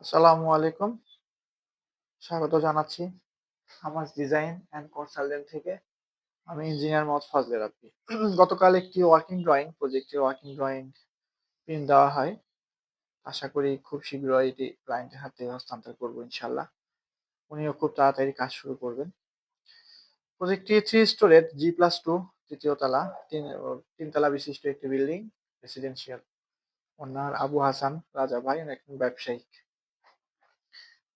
আসসালামু আলাইকুম। স্বাগত জানাচ্ছি হামাস ডিজাইন অ্যান্ড কনসালটেন্ট থেকে। আমি ইঞ্জিনিয়ার মোহাম্মদ ফজলে রাব্বি। গতকাল একটি ওয়ার্কিং ড্রইং প্রজেক্টের ওয়ার্কিং ড্রইং প্রিন্ট দেওয়া হয়। আশা করি খুব শীঘ্রই এটি ক্লায়েন্টের হাতে হস্তান্তর করব ইনশাআল্লাহ। উনিও খুব তাড়াতাড়ি কাজ শুরু করবেন। প্রজেক্টটি 3 স্টোরের G+2 তৃতীয় তলা, ৩ তলা বিশিষ্ট একটি বিল্ডিং, রেসিডেন্সিয়াল। ওনার আবু হাসান রাজা ভাই একজন ব্যবসায়িক।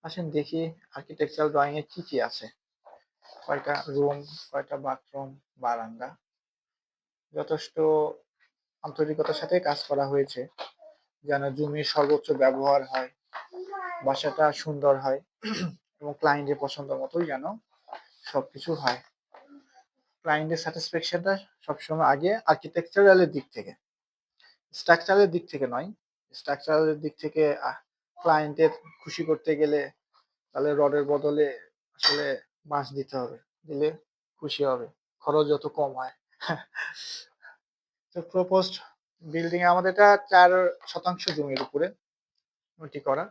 আসেন দেখি আর্কিটেকচারাল ড্রইং এ কি আছে। কয়টা রুম, কয়টা বাথরুম, বারান্দা। যথেষ্ট আন্তরিকতার সাথে কাজ করা হয়েছে যেন জমির সর্বোচ্চ ব্যবহার হয়, বাসাটা সুন্দর হয় এবং ক্লায়েন্টের পছন্দ মতোই যেন সবকিছু হয়। ক্লায়েন্টের স্যাটিসফ্যাকশনটা সবসময় আগে আর্কিটেকচারালের দিক থেকে, স্ট্রাকচারের দিক থেকে নয়। স্ট্রাকচারের দিক থেকে ক্লায়েন্টের খুশি করতে গেলে তাহলে রডের বদলে আসলে বাঁশ দিতে হবে, দিলে খুশি হবে, খরচ যত কম হয়। তো প্রপোজড বিল্ডিং আমাদের এটা 4% জমির উপরে ওইটি করা,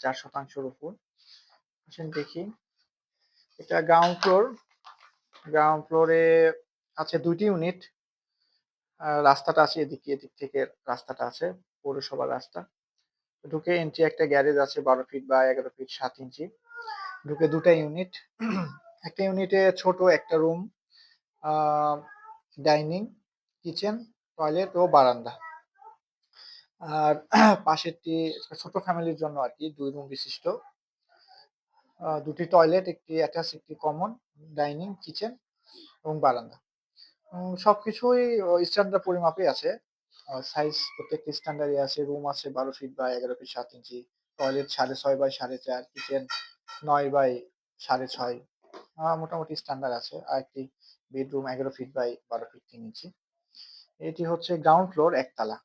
4%-র উপর। আসেন দেখি, এটা গ্রাউন্ড ফ্লোর। গ্রাউন্ড ফ্লোরে আছে 2টি ইউনিট। রাস্তাটা আছে এদিক থেকে রাস্তাটা আছে, পৌরসভার রাস্তা। ঢুকে এন্ট্রি একটা গ্যারেজ আছে 12 ফিট বা 11 ফিট 7 ইঞ্চি। ঢুকে 2টা ইউনিট। একটা ইউনিটে ছোট একটা রুম, ডাইনিং, কিচেন, টয়লেট ও বারান্দা। আর পাশেরটি ছোট ফ্যামিলির জন্য আরকি 2 রুম বিশিষ্ট। 2টি টয়লেট, একটি অ্যাটাচ, একটি কমন, ডাইনিং, কিচেন এবং বারান্দা। সবকিছুই স্ট্যান্ডার্ড পরিমাপে আছে। সাইজ প্রত্যেকটি স্ট্যান্ডার্ডই আছে। রুম আছে 12 ফিট বা 11 feet 7 inch. Toilet 6.5 by 4.5, kitchen 9 by 6.5। মোটামুটি স্ট্যান্ডার্ড আছে। আরেকটি bedroom 11 feet by 12 feet 3 inch. এটি হচ্ছে গ্রাউন্ড ফ্লোর, একতলা।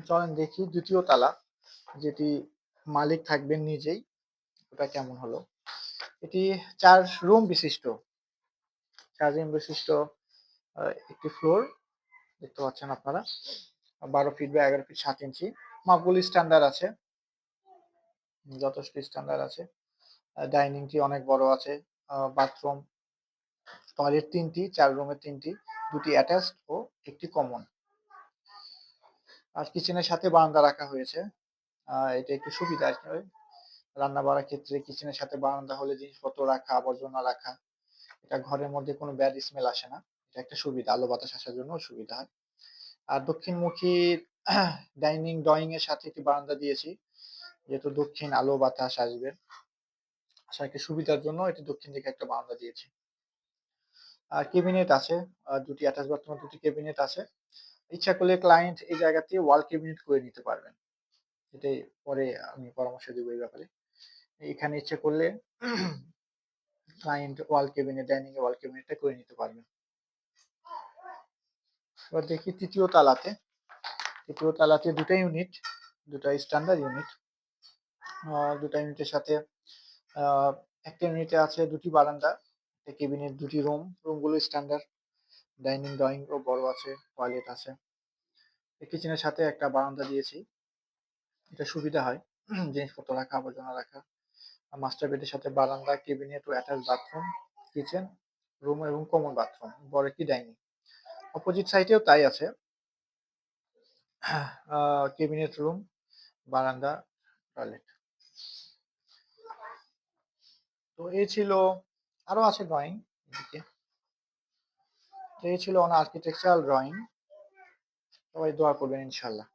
চলেন দেখি 2য় তলা, যেটি মালিক থাকবেন নিজেই, ওটা কেমন হলো। এটি 4 রুম বিশিষ্ট, 4 রুম বিশিষ্ট একটি ফ্লোর দেখতে পাচ্ছেন আপনারা। 12 ফিট বা 11 ফিট 7 ইঞ্চি। মাপগুলি স্ট্যান্ডার্ড আছে, যথেষ্ট স্ট্যান্ডার্ড আছে। ডাইনিংটি অনেক বড় আছে। বাথরুম, টয়লেট 3টি, 4 রুমে 3টি, 2টি অ্যাটাচড ও একটি কমন। আর কিচেনের সাথে বারান্দা রাখা হয়েছে। এটা একটু সুবিধা আরকি। রান্না বাড়ার ক্ষেত্রে কিচেনের সাথে বারান্দা হলে জিনিসপত্র রাখা, আবর্জনা রাখা, এটা ঘরের মধ্যে কোনো ব্যাড স্মেল আসে না। এটা একটা সুবিধা, আলো বাতাস আসার জন্য সুবিধা হয়। আর দক্ষিণমুখী ডাইনিং ড্রয়িং এর সাথে একটি বারান্দা দিয়েছি, যেহেতু দক্ষিণ আলো বাতাস আসবে, আসার একটি সুবিধার জন্য এটি দক্ষিণ দিকে একটা বারান্দা দিয়েছি। আর কেবিনেট আছে, 2টি অ্যাটাচ বাথরুম, 2টি কেবিনেট আছে। ইচ্ছা করলে ক্লায়েন্ট এই জায়গাতে ওয়াল কেবিনেট করে নিতে পারবেন। এটাই পরে আমি পরামর্শ দেব এই ব্যাপারে। এখানে ইচ্ছে করলে ক্লায়েন্ট ওয়াল ক্যাবিনেট, ডাইনিং এ ওয়াল ক্যাবিনেটটা করে নিতে পারবেন। এবার দেখি 3য় তলাতে। 3য় তলাতে 2টা ইউনিট, 2টা স্ট্যান্ডার্ড ইউনিট। 2টা ইউনিটের সাথে একটা ইউনিটে আছে 2টি বারান্দা, একটা ক্যাবিনেট, 2টি রুম। রুমগুলো স্ট্যান্ডার্ড। ডাইনিং ড্রয়িং ও বড় আছে, টয়লেট আছে। কিচেনের সাথে একটা বারান্দা দিয়েছি, এটা সুবিধা হয় জিনিসপত্র রাখা, আবর্জনা রাখা। মাস্টার বেডের সাথে বারান্দা, ক্যাবিনেট ও অ্যাটাচ বাথরুম, কিচেন, রুম এবং কমন বাথরুম, বড় একটি ডাইনিং। অপোজিট সাইডেও তাই আছে। ক্যাবিনেট রুম, বারান্দা, টয়লেট। তো এই ছিল, আরো আছে ড্রয়িং এদিকে। তো এই ছিল ওনার আর্কিটেকচারাল ড্রয়িং। সবাই দোয়া করবেন ইনশাআল্লাহ।